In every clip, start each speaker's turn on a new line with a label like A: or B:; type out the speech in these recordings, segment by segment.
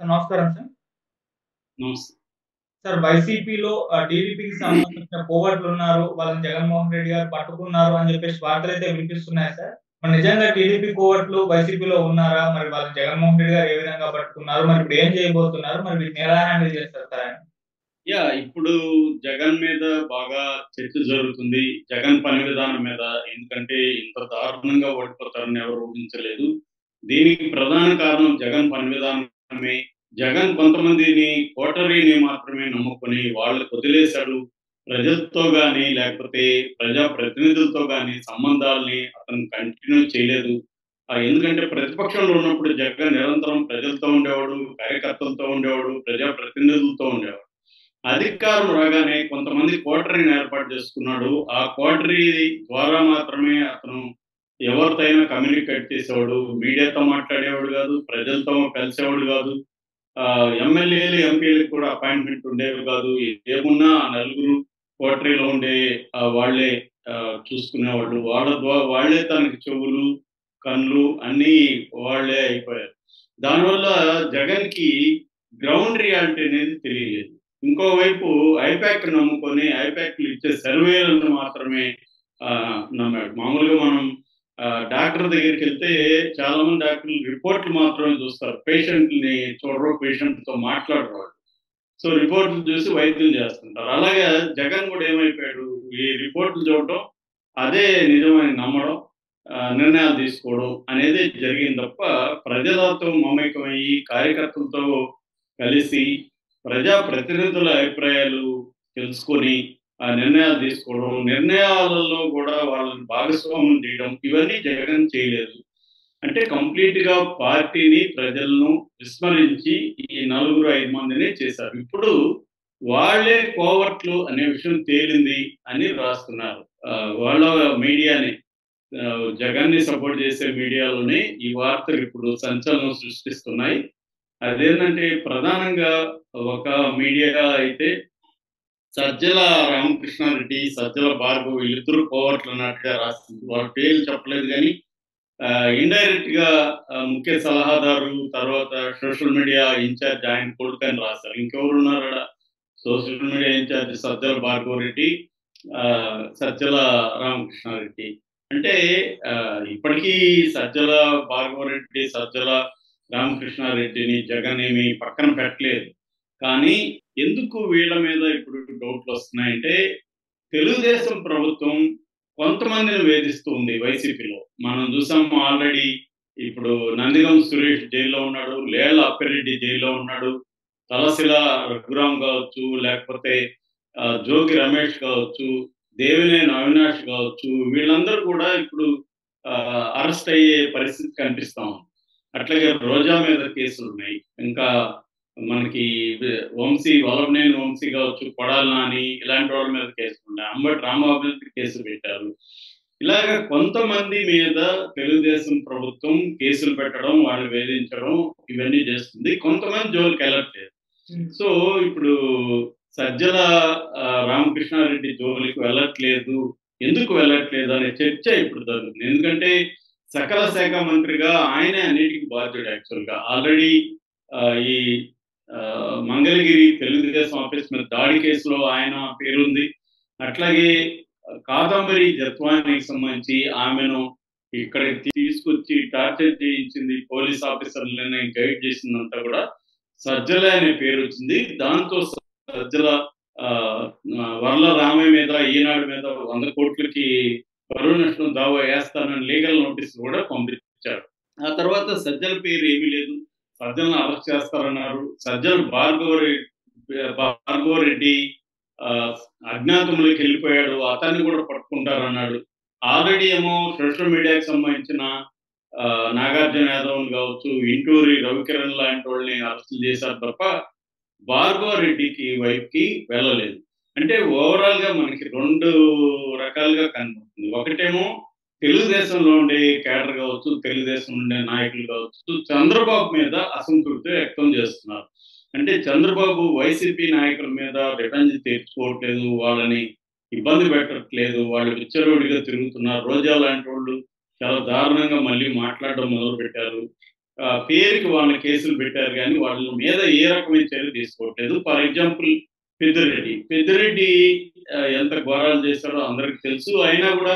A: Sir నమస్కారం sir.
B: నమస్తే.
A: Sir వైసీపీలో టీడీపీకి సంబంధించిన కోవట్లున్నారు. వాళ్ళని జగన్మోహన్ రెడ్డి గారు పట్టుకున్నారు అని చెప్పేసి వార్తలైతే వినిపిస్తున్నాయి సార్. మరి నిజంగా టీడీపీ కోవట్లు వైసీపీలో ఉన్నారా? మరి వాళ్ళని జగన్మోహన్ రెడ్డి గారు ఏ విధంగా పట్టుకున్నారు? మరి ఇప్పుడు ఏం చేయబోతున్నారు? మరి వీటిని ఎలా హ్యాండిల్ చేస్తారు సార్ ఆయన?
B: ఇప్పుడు జగన్ మీద బాగా చర్చ జరుగుతుంది. జగన్ పని విధానం మీద. ఎందుకంటే ఇంత దారుణంగా ఓడిపోతారని ఎవరు ఊహించలేదు. దీనికి ప్రధాన కారణం జగన్ పని విధానమే. జగన్ కొంతమందిని కోటరీని మాత్రమే నమ్ముకొని వాళ్ళకి వదిలేశాడు. ప్రజలతో గాని, లేకపోతే ప్రజా ప్రతినిధులతో గాని సంబంధాల్ని అతను కంటిన్యూ చేయలేదు. ఎందుకంటే ప్రతిపక్షంలో ఉన్నప్పుడు జగన్ నిరంతరం ప్రజలతో ఉండేవాడు, కార్యకర్తలతో ఉండేవాడు, ప్రజా ప్రతినిధులతో ఉండేవాడు. అధికారం రాగానే కొంతమంది కోటరీని ఏర్పాటు చేసుకున్నాడు. ఆ కోటరీ ద్వారా మాత్రమే అతను ఎవరితో అయినా కమ్యూనికేట్ చేసేవాడు. మీడియాతో మాట్లాడేవాడు కాదు. ప్రజలతో కలిసేవాడు కాదు. ఎమ్మెల్యేలు, ఎంపీలకు కూడా అపాయింట్మెంట్ ఉండేవి కాదు. ఏమున్నా నలుగురు కోటరీలో ఉండే వాళ్ళే చూసుకునేవాళ్ళు. వాళ్ళే తనకి చెవులు, కళ్ళు అన్నీ వాళ్ళే అయిపోయారు. దానివల్ల జగన్‌కి గ్రౌండ్ రియాలిటీ అనేది తెలియలేదు. ఇంకోవైపు ఐపాక్ నమ్ముకొని ఐపాక్‌లు ఇచ్చే సర్వేలను మాత్రమే నమ్మాడు. మామూలుగా మనం డాక్టర్ దగ్గరికెళ్తే చాలామంది డాక్టర్లు రిపోర్ట్‌లు మాత్రమే చూస్తారు. పేషెంట్‌ని చూడరు. పేషెంట్‌తో మాట్లాడరు వాళ్ళు. సో, రిపోర్ట్‌లు చూసి వైద్యం చేస్తుంటారు. అలాగే జగన్ కూడా ఏమైపోయాడు, ఈ రిపోర్ట్‌లు చూడడం, అదే నిజమని నమ్మడం, నిర్ణయాలు తీసుకోవడం అనేది జరిగింది తప్ప, ప్రజలతో మమేకమయ్యి, కార్యకర్తలతో కలిసి, ప్రజా ప్రతినిధుల అభిప్రాయాలు తెలుసుకొని, ఆ నిర్ణయాలు తీసుకోవడం, నిర్ణయాలలో కూడా వాళ్ళని భాగస్వామ్యం చేయడం, ఇవన్నీ జగన్ చేయలేదు. అంటే కంప్లీట్‌గా పార్టీని, ప్రజలను విస్మరించి ఈ నలుగురు, 5 మందిని చేశారు. ఇప్పుడు వాళ్ళే కోవర్ట్లు అనే విషయం తేలింది అని రాస్తున్నారు. వాళ్ళ మీడియానే జగన్‌ని సపోర్ట్ చేసే మీడియాలోనే ఈ వార్తలు ఇప్పుడు సంచలనం సృష్టిస్తున్నాయి. అదేంటంటే ప్రధానంగా ఒక మీడియా అయితే సజ్జల రామకృష్ణారెడ్డి, సజ్జల భార్గవ్ వీళ్ళిద్దరూ కోవర్ట్లు అన్నట్టుగా రాస్తుంది. వాళ్ళ పేర్లు చెప్పలేదు గానీ ఇండైరెక్ట్‌గా ముఖ్య సలహాదారు, తర్వాత సోషల్ మీడియా ఇన్‌చార్జ్ ఆయన కొడుకని రాశారు. ఇంకెవరున్నారాడ? Social media incharge Sajjala Bhargava Reddy, Sajjala Ramakrishna Reddy. అంటే ఇప్పటికీ సజ్జల భార్గవరెడ్డి, సజ్జల రామకృష్ణారెడ్డిని జగన్ ఏమి పక్కన పెట్టలేదు. కానీ ఎందుకు వీళ్ళ మీద ఇప్పుడు డౌట్‌లొస్తున్నాయంటే, తెలుగుదేశం ప్రభుత్వం కొంతమందిని వేధిస్తూ ఉంది వైసీపీలో. మనం చూసాము ఆల్రెడీ ఇప్పుడు నందిగం సురేష్ జైల్‌లో ఉన్నాడు. లేళ్ల అప్పిరెడ్డి జైల్‌లో ఉన్నాడు. తలశిల రఘురాం కావచ్చు, లేకపోతే జోగి రమేష్ కావచ్చు, దేవినేని అవినాష్ కావచ్చు, వీళ్ళందరూ కూడా ఇప్పుడు అరెస్ట్ అయ్యే పరిస్థితి కనిపిస్తా ఉంది. అట్లాగే రోజా మీద కేసులున్నాయి. ఇంకా మనకి వల్లభనేని వంశీ కావచ్చు, కొడాలి నాని ఇలాంటి వాళ్ళ మీద కేసులున్నాయి. అంబటి రాంబాబు మీద కేసు పెట్టారు. ఇలాగ కొంతమంది మీద తెలుగుదేశం ప్రభుత్వం కేసులు పెట్టడం, వాళ్ళు వేధించడం ఇవన్నీ చేస్తుంది. కొంతమంది జోలికెళ్ళట్లేదు. సో, ఇప్పుడు సజ్జల రామకృష్ణారెడ్డి జోలికి వెళ్ళట్లేదు. ఎందుకు వెళ్ళట్లేదు అనే చర్చ ఇప్పుడు జరుగుతుంది. ఎందుకంటే సకల శాఖ మంత్రిగా ఆయనే అన్నిటికి బాధ్యుడు యాక్చువల్‌గా. ఆల్రెడీ ఈ మంగళగిరి తెలుగుదేశం ఆఫీస్ మీద దాడి కేసులో ఆయన పేరుంది. అట్లాగే కాదంబరి జత్వానికి సంబంధించి ఆమెను ఇక్కడికి తీసుకొచ్చి టార్చర్ చేయించింది పోలీస్ ఆఫీసర్లని గైడ్ చేసిందంతా కూడా సజ్జల అనే పేరు వచ్చింది. దాంతో సజ్జల వర్ల రామయ్య మీద, ఈనాడు మీద 100 కోట్లకి పరువు నష్టం దావా వేస్తానని లీగల్ నోటీస్ కూడా పంపించారు. ఆ తర్వాత సజ్జల పేరు ఏమీ లేదు. సజ్జలను అరెస్ట్ చేస్తారన్నారు. సజ్జల భార్గవరెడ్డి అజ్ఞాతంలోకి వెళ్ళిపోయాడు. అతన్ని కూడా పట్టుకుంటారన్నాడు. ఆల్రెడీ ఏమో సోషల్ మీడియాకి సంబంధించిన నాగార్జున యాదవ్‌ని కావచ్చు, ఇంటూరి రవికిరణ్ లాంటి వాళ్ళని అరెస్ట్ చేశారు తప్ప భార్గవరెడ్డికి వైపుకి వెళ్ళలేదు. అంటే ఓవరాల్‌గా మనకి 2 రకాలుగా కనబడుతుంది. ఒకటేమో తెలుగుదేశంలో ఉండే కేడర్ కావచ్చు, తెలుగుదేశంలో ఉండే నాయకులు కావచ్చు, చంద్రబాబు మీద అసంతృప్తి వ్యక్తం చేస్తున్నారు. అంటే చంద్రబాబు వైసీపీ నాయకుల మీద రివెంజ్ తీర్చుకోవట్లేదు, వాళ్ళని ఇబ్బంది పెట్టట్లేదు, వాళ్ళు విచ్చలవిడిగా తిరుగుతున్నారు. రోజా లాంటోళ్ళు చాలా దారుణంగా మళ్ళీ మాట్లాడడం మొదలుపెట్టారు. పేరుకి వాళ్ళ కేసులు పెట్టారు కానీ వాళ్ళ మీద ఏ రకమైన చర్య తీసుకోవట్లేదు. ఫర్ ఎగ్జాంపుల్ పెద్దిరెడ్డి ఎంత ఘోరాలు చేశాడో అందరికి తెలుసు. అయినా కూడా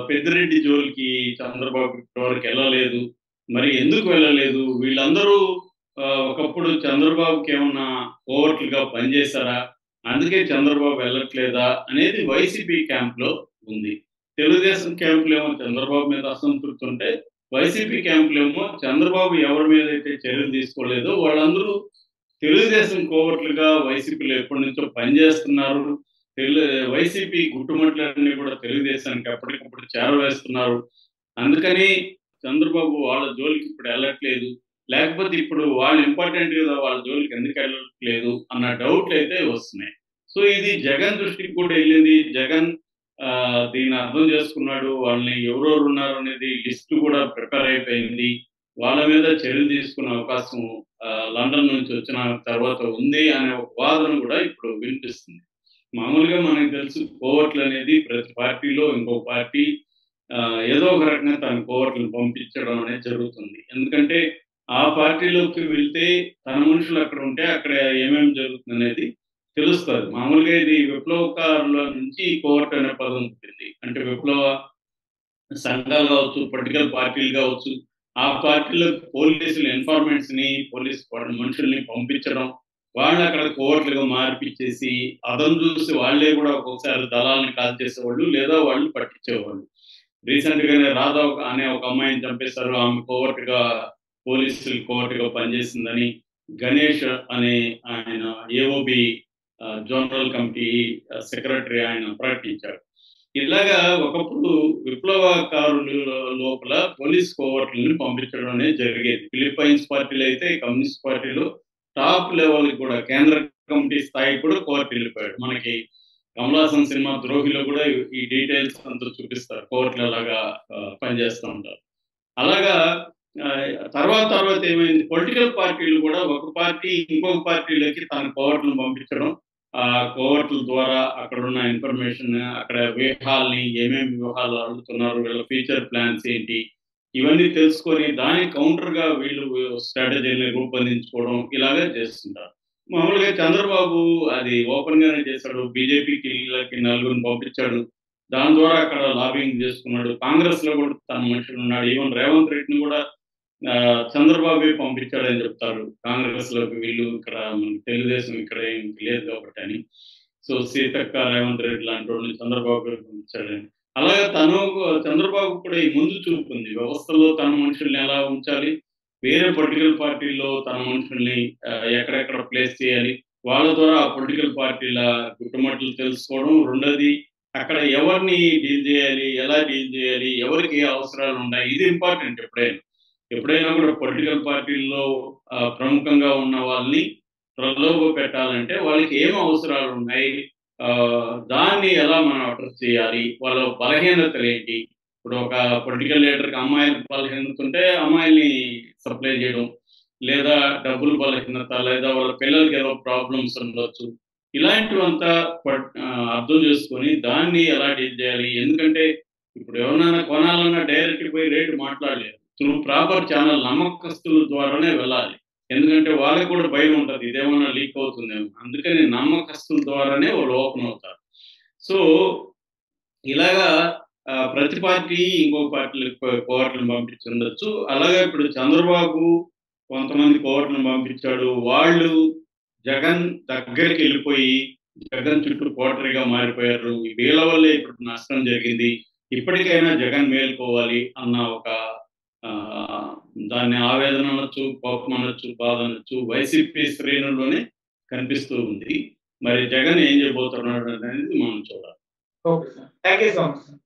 B: పెద్దిరెడ్డి జోలికి చంద్రబాబు ఇప్పటివరకు వెళ్ళలేదు. మరి ఎందుకు వెళ్ళలేదు? వీళ్ళందరూ ఒకప్పుడు చంద్రబాబుకి ఏమన్నా కోవర్ట్లుగా పనిచేశారా? అందుకే చంద్రబాబు వెళ్ళట్లేదా అనేది వైసీపీ క్యాంప్‌లో ఉంది. తెలుగుదేశం క్యాంప్‌లో ఏమో చంద్రబాబు మీద అసంతృప్తి ఉంటే, వైసీపీ క్యాంప్‌లో ఏమో చంద్రబాబు ఎవరి మీద అయితే చర్యలు తీసుకోలేదో వాళ్ళందరూ తెలుగుదేశం కోవర్ట్లుగా వైసీపీలో ఎప్పటినుంచో పనిచేస్తున్నారు. వైసీపీ గుట్టుమట్లన్నీ కూడా తెలుగుదేశానికి ఎప్పటికప్పుడు చేరవేస్తున్నారు. అందుకని చంద్రబాబు వాళ్ళ జోలికి ఇప్పుడు వెళ్ళట్లేదు. లేకపోతే ఇప్పుడు వాళ్ళు ఇంపార్టెంట్ కదా! వాళ్ళ జోలికి ఎందుకు వెళ్ళట్లేదు అన్న డౌట్‌లయితే వస్తున్నాయి. సో, ఇది జగన్ దృష్టికి కూడా ఎళ్ళింది. జగన్ దీన్ని అర్థం చేసుకున్నాడు. వాళ్ళని ఎవరెవరు ఉన్నారనేది లిస్ట్ కూడా ప్రిపేర్ అయిపోయింది. వాళ్ళ మీద చర్యలు తీసుకునే అవకాశం లండన్ నుంచి వచ్చిన తర్వాత ఉంది అనే ఒక వాదన కూడా ఇప్పుడు వినిపిస్తుంది. మామూలుగా మనకు తెలుసు కోవర్ట్‌లనేది ప్రతి పార్టీలో ఇంకో పార్టీ ఏదో ఒక రకంగా తన కోవర్ట్‌లను పంపించడం అనేది జరుగుతుంది. ఎందుకంటే ఆ పార్టీలోకి వెళ్తే తన మనుషులు అక్కడ ఉంటే అక్కడ ఏమేమి జరుగుతుందనేది తెలుస్తది. మామూలుగా ఇది విప్లవకారుల నుంచి కోవర్ట్ అనే పదం పుట్టింది. అంటే విప్లవ సంఘాలు కావచ్చు, పొలిటికల్ పార్టీలు కావచ్చు, ఆ పార్టీలోకి పోలీసులు ఇన్ఫార్మెంట్స్‌ని, పోలీస్ వాళ్ళ మనుషుల్ని పంపించడం, వాళ్ళక్కడ కోవర్ట్‌లుగా మార్పిచ్చేసి, అదను చూసి వాళ్ళే కూడా ఒక్కొక్కసారి దళాల్ని కాల్చేసేవాళ్ళు, లేదా వాళ్ళు పట్టించేవాళ్ళు. రీసెంట్‌గానే రాధా అనే ఒక అమ్మాయిని చంపేశారు. ఆమె పోలీసులు కోవర్ట్‌గా పనిచేసిందని గణేష్ అనే ఆయన ఏఓబీ జోనల్ కమిటీ సెక్రటరీ ఆయన ప్రకటించారు. ఇలాగా ఒకప్పుడు విప్లవకారులు లోపల పోలీస్ కోవర్ట్‌లని పంపించడం అనేది జరిగేది. ఫిలిప్పైన్స్ పార్టీలో అయితే కమ్యూనిస్ట్ పార్టీలో టాప్ లెవెల్‌కి కూడా కేంద్ర కమిటీ స్థాయికి కూడా కోవర్ట్ వెళ్ళిపోయాడు. మనకి కమల్ హాసన్ సినిమా 'ద్రోహి'లో కూడా ఈ డీటెయిల్స్ అంతా చూపిస్తారు. కోవర్ట్‌లు ఎలాగా పనిచేస్తూ ఉంటారు. అలాగా తర్వాత ఏమైంది పొలిటికల్ పార్టీలు కూడా ఒక పార్టీ ఇంకొక పార్టీలోకి తన కోవర్ట్‌లను పంపించడం. కోవర్ట్‌ల ద్వారా అక్కడున్న ఇన్ఫర్మేషన్, అక్కడ వ్యూహాల్ని ఏమేమి వ్యూహాలు అడుగుతున్నారు, వీళ్ళ ఫ్యూచర్ ప్లాన్స్ ఏంటి, ఇవన్నీ తెలుసుకొని దానికి కౌంటర్‌గా వీళ్ళు స్ట్రాటజీని రూపొందించుకోవడం ఇలాగే చేస్తుంటారు. మామూలుగా చంద్రబాబు అది ఓపెన్‌గానే చేశాడు. బీజేపీకి నలుగురిని పంపించాడు. దాని ద్వారా అక్కడ లాబింగ్ చేసుకున్నాడు. కాంగ్రెస్‌లో కూడా తన మనుషులున్నాడు. ఈవెన్ రేవంత్ రెడ్డిని కూడా చంద్రబాబే పంపించాడని చెప్తారు. కాంగ్రెస్‌లోకి వీళ్ళు ఇక్కడ తెలుగుదేశం ఇక్కడ ఇంక లేదు కాబట్టని. సో, సీతక్క, రేవంత్ రెడ్డి లాంటోళ్ళని చంద్రబాబే పంపించాడని. అలాగే చంద్రబాబు కూడా ఈ ముందు చూపు ఉంది. వ్యవస్థలో తన మనుషుల్ని ఎలా ఉంచాలి, వేరే పొలిటికల్ పార్టీల్లో తన మనుషుల్ని ఎక్కడెక్కడ ప్లేస్ చేయాలి, వాళ్ళ ద్వారా ఆ పొలిటికల్ పార్టీల గుట్టుమట్లు తెలుసుకోవడం. రెండోది అక్కడ ఎవరిని డీల్ చేయాలి, ఎలా డీల్ చేయాలి, ఎవరికి ఏ అవసరాలున్నాయి, ఇది ఇంపార్టెంట్ ఎప్పుడైనా. ఎప్పుడైనా కూడా పొలిటికల్ పార్టీల్లో ప్రముఖంగా ఉన్న వాళ్ళని ప్రలోభ పెట్టాలంటే వాళ్ళకి ఏం అవసరాలున్నాయి, దాన్ని ఎలా మనం అడ్రెస్ చేయాలి, వాళ్ళ బలహీనతలేంటి. ఇప్పుడు ఒక పొలిటికల్ లీడర్‌కి అమ్మాయిలకు బలహీనత ఉంటే అమ్మాయిల్ని సప్లై చేయడం, లేదా డబ్బులు బలహీనత, లేదా వాళ్ళ పిల్లలకి ఏదో ప్రాబ్లమ్స్ ఉండొచ్చు. ఇలాంటివంతా అర్థం చేసుకొని దాన్ని ఎలా డీల్ చేయాలి. ఎందుకంటే ఇప్పుడు ఎవరినైనా కొనాలన్నా డైరెక్ట్‌గా పోయి రేట్ మాట్లాడలేరు. త్రూ ప్రాపర్ ఛానల్ నమ్మకస్తుల ద్వారానే వెళ్ళాలి. ఎందుకంటే వాళ్ళకి కూడా భయం ఉంటది. ఇదేమన్నా లీక్ అవుతుందేమో. అందుకని నమ్మకస్తుల ద్వారానే వాళ్ళు ఓపెన్ అవుతారు. సో, ఇలాగా ప్రతి పార్టీ ఇంకో పార్టీలకు కోవర్ట్‌లను పంపించుండొచ్చు. అలాగే ఇప్పుడు చంద్రబాబు కొంతమంది కోవర్ట్‌లను పంపించాడు. వాళ్ళు జగన్ దగ్గరికెళ్ళిపోయి జగన్ చుట్టూ కోటరీగా మారిపోయారు. వీళ్ళ వల్లే ఇప్పుడు నష్టం జరిగింది. ఇప్పటికైనా జగన్ మేలుకోవాలి అన్న ఒక ఆహ్, దాన్ని ఆవేదన అనొచ్చు, కోపం అనొచ్చు, బాధ అనొచ్చు వైసీపీ శ్రేణుల్లోనే కనిపిస్తూ ఉంది. మరి జగన్ ఏం చేయబోతున్నాడు అనేది మనం చూడాలి.
A: Okay sir. Thank you so much sir.